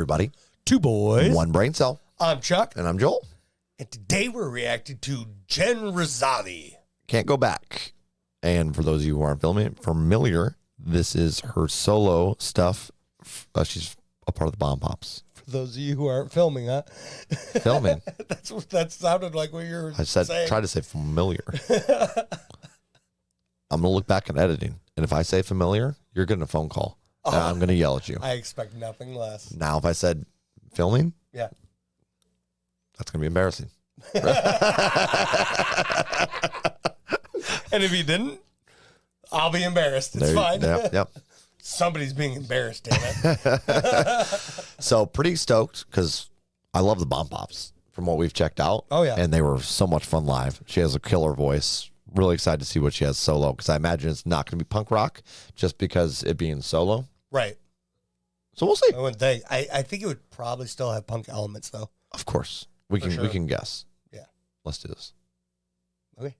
Everybody. Two boys. One brain cell. I'm Chuck. And I'm Joel. And today we're reacting to Jen Razavi. Can't go back. And for those of you who aren't familiar, this is her solo stuff. She's a part of the Bomb Pops. For those of you who aren't filming, huh? Filming. That's what that sounded like what you were saying. Try to say familiar. I'm going to look back at editing. And if I say familiar, you're getting a phone call. And I'm going to yell at you. I expect nothing less. Now, if I said filming, yeah, that's going to be embarrassing. And if you didn't, I'll be embarrassed. It's fine. Yep. Somebody's being embarrassed, damn it. So pretty stoked because I love the Bomb Pops from what we've checked out. Oh, yeah. And they were so much fun live. She has a killer voice. Really excited to see what she has solo because I imagine it's not going to be punk rock just because it being solo. Right. So we'll see. I wouldn't think. I think it would probably still have punk elements, though. Of course. We can guess. Yeah. Let's do this. Okay.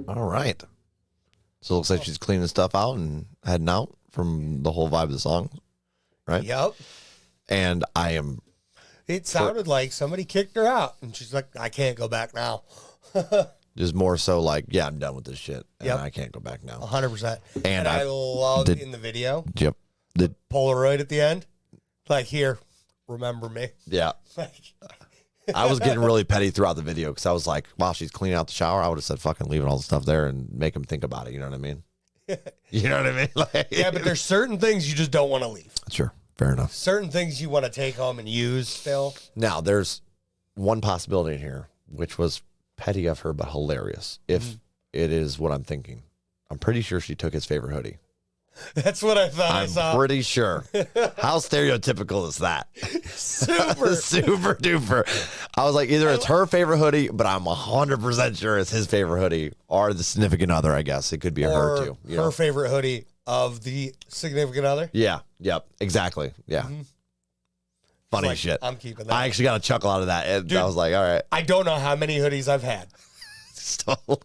All right. So it looks like she's cleaning stuff out and heading out from the whole vibe of the song, right? Yep. And I am... It sounded like somebody kicked her out, and she's like, I can't go back now. Just more so like, yeah, I'm done with this shit. And Yep. I can't go back now. 100%. And I love in the video, Yep. The Polaroid at the end. Like, here, remember me. Yeah. Like, I was getting really petty throughout the video because I was like, wow, she's cleaning out the shower. I would have said fucking leaving all the stuff there and make him think about it. You know what I mean? You know what I mean? Like, yeah, but there's certain things you just don't want to leave. Sure. Fair enough. Certain things you want to take home and use still. Now, there's one possibility in here, which was petty of her, but hilarious. If it is what I'm thinking. I'm pretty sure she took his favorite hoodie. That's what I thought I saw. I'm pretty sure. How stereotypical is that? Super. Super duper. I was like, either it's her favorite hoodie, but I'm 100% sure it's his favorite hoodie, or the significant other, I guess. It could be her too. You her know? favorite hoodie of the significant other. Yeah. Yep. Exactly. Yeah. Funny Like, shit. I'm keeping that. I actually got a chuckle out of that. And Dude, I was like, all right. I don't know how many hoodies I've had. Stolen.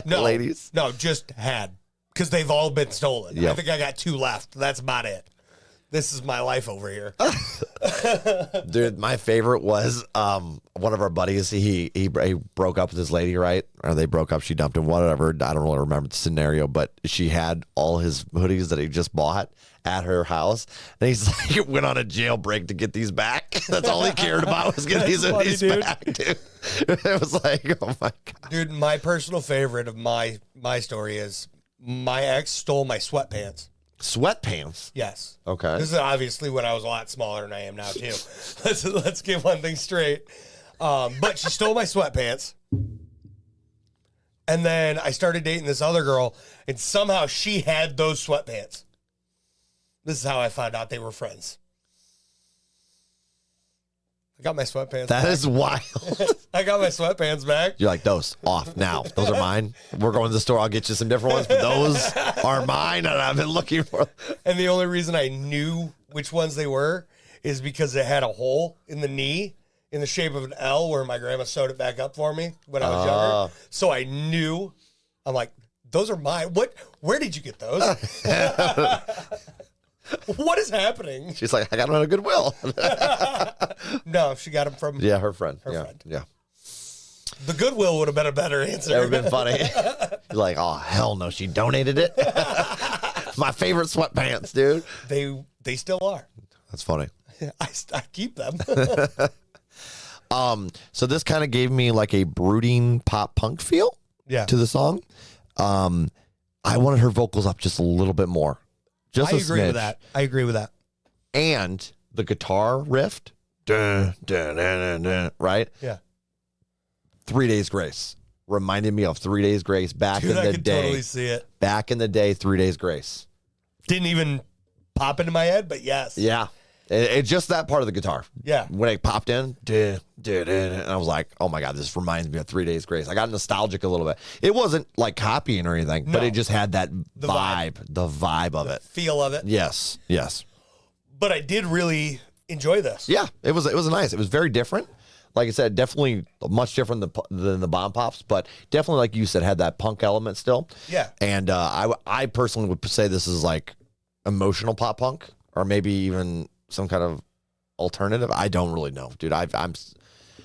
No, Ladies. No, just had. Because they've all been stolen. Yep. I think I got 2 left. That's about it. This is my life over here. Dude, my favorite was one of our buddies. He broke up with his lady, right? Or they broke up. She dumped him, whatever. I don't really remember the scenario, but she had all his hoodies that he just bought at her house. And he's like, went on a jailbreak to get these back. That's all he cared about was getting these funny, hoodies dude. back, dude. It was like, oh my God. Dude, my personal favorite of my story is my ex stole my sweatpants. Sweatpants? Yes. Okay. This is obviously when I was a lot smaller than I am now, too. Let's get one thing straight. But she stole my sweatpants. And then I started dating this other girl, and somehow she had those sweatpants. This is how I found out they were friends. I got my sweatpants That back. is wild. I got my sweatpants back. You're like, those off now. Those are mine. We're going to the store. I'll get you some different ones, but those are mine, and I've been looking for. And the only reason I knew which ones they were is because it had a hole in the knee in the shape of an L where my grandma sewed it back up for me when I was younger. So I knew. I'm like, those are mine. What? Where did you get those? What is happening? She's like, I got them at a Goodwill. No, she got them from Yeah, her friend. Her yeah, friend. yeah. the Goodwill. Would have been a better answer. That would have been funny. You're like, oh hell no, she donated it. My favorite sweatpants, dude. They still are. That's funny. I keep them. So this kind of gave me like a brooding pop punk feel Yeah. to the song. I wanted her vocals up just a little bit more. Just I a agree smidge. with that. I agree with that. And the guitar riff, dun, dun, dun, dun, dun, right? Yeah. 3 Days Grace. Reminded me of 3 Days Grace back Dude, in I the could day. totally see it. Back in the day, 3 Days Grace. Didn't even pop into my head, but yes. Yeah. It's just that part of the guitar. Yeah. When it popped in, and I was like, oh my God, this reminds me of 3 Days Grace. I got nostalgic a little bit. It wasn't like copying or anything, but No. it just had that The the vibe of it. Feel of it. Yes. Yes. But I did really enjoy this. Yeah. It was nice. It was very different. Like I said, definitely much different than the Bomb Pops, but definitely, like you said, had that punk element still. Yeah. And I personally would say this is like emotional pop punk, or maybe even some kind of alternative. I don't really know, dude. I'm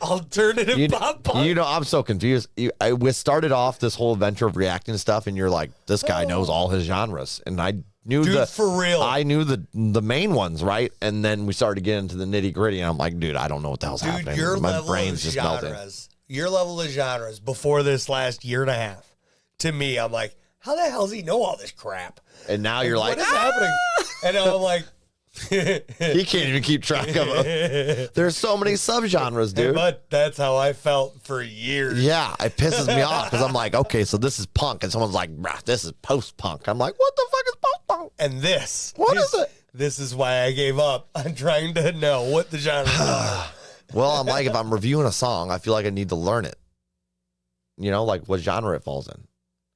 Alternative pop punk. You know, I'm so confused. We started off this whole adventure of reacting to stuff, and you're like, this guy knows all his genres, and I knew Dude, for real. I knew the main ones, right? And then we started getting into the nitty gritty, and I'm like, dude, I don't know what the hell's Dude, happening. your My level brain's of just genres, melting. your level of genres before this last year and a half, to me, I'm like, how the hell does he know all this crap? And now you're like, what is happening? And I'm like, he can't even keep track of them. There's so many subgenres, dude. But that's how I felt for years. Yeah, it pisses me off because I'm like, okay, so this is punk, and someone's like, "Bruh, this is post-punk." I'm like, what the fuck is post-punk? And this. What is it? This is why I gave up on trying to know what the genres are. Well, I'm like, if I'm reviewing a song, I feel like I need to learn it. You know, like what genre it falls in.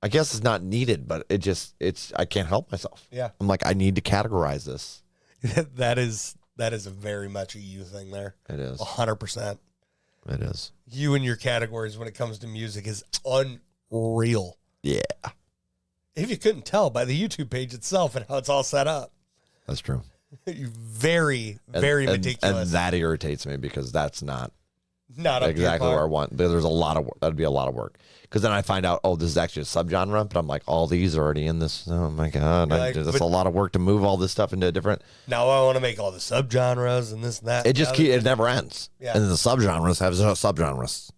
I guess it's not needed, but I can't help myself. Yeah. I'm like, I need to categorize this. That is a very much a you thing there. It is. 100%. It is. You and your categories when it comes to music is unreal. Yeah, If you couldn't tell by the YouTube page itself and how it's all set up. that's true. Very, very meticulous. And that irritates me because that's not Not up exactly your where I part. want. There's a lot of work. That'd be a lot of work. Because then I find out, oh, this is actually a subgenre, but I'm like, all these are already in this. Oh my god, Like, that's a lot of work to move all this stuff into a different. Now I want to make all the subgenres and this and that. It just it never ends. Yeah. And then the subgenres have subgenres.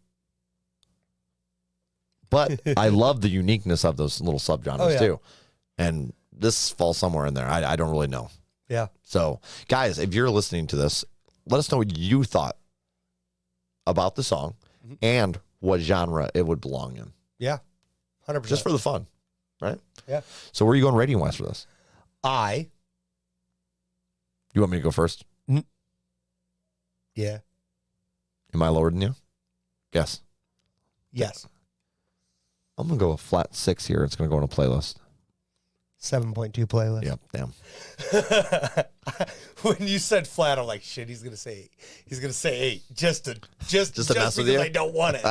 But I love the uniqueness of those little subgenres too. And this falls somewhere in there. I don't really know. Yeah. So, guys, if you're listening to this, let us know what you thought about the song and what genre it would belong in. Yeah. 100%. Just for the fun, right? Yeah. So where are you going rating-wise for this? I. You want me to go first? Yeah. Am I lower than you? Yes. Yes. I'm going to go a flat 6 here. It's going to go on a playlist. 7.2 playlist. Yep, damn. When you said flat, I'm like, shit, he's gonna say 8. He's gonna say 8. Just to mess with you? I don't want it.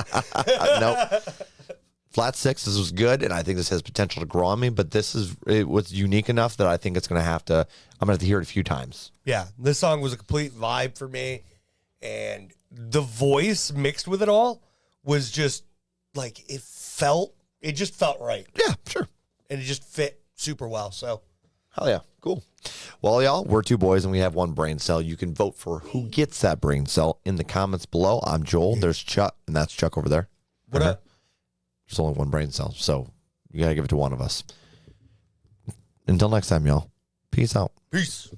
Nope. Flat 6, this was good, and I think this has potential to grow on me, but it was unique enough that I think it's going to I'm going to have to hear it a few times. Yeah, this song was a complete vibe for me, and the voice mixed with it all was just like, it just felt right, Yeah, sure. and it just fit super well, so. Hell yeah. Cool. Well, y'all, we're two boys and we have one brain cell. You can vote for who gets that brain cell in the comments below. I'm Joel. There's Chuck, and that's Chuck over there. What up? There's only one brain cell, so you got to give it to one of us. Until next time, y'all. Peace out. Peace.